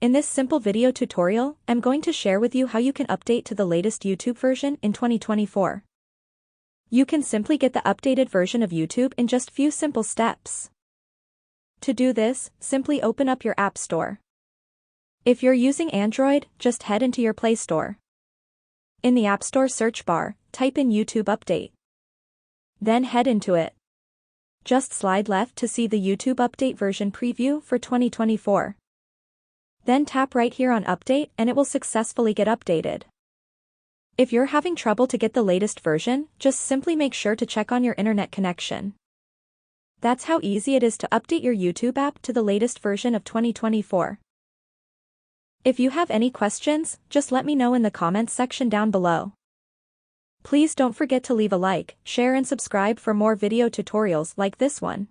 In this simple video tutorial, I'm going to share with you how you can update to the latest YouTube version in 2024. You can simply get the updated version of YouTube in just few simple steps. To do this, simply open up your App Store. If you're using Android, just head into your Play Store. In the App Store search bar, type in YouTube Update. Then head into it. Just slide left to see the YouTube Update version preview for 2024. Then tap right here on Update and it will successfully get updated. If you're having trouble to get the latest version, just simply make sure to check on your internet connection. That's how easy it is to update your YouTube app to the latest version of 2024. If you have any questions, just let me know in the comments section down below. Please don't forget to leave a like, share and subscribe for more video tutorials like this one.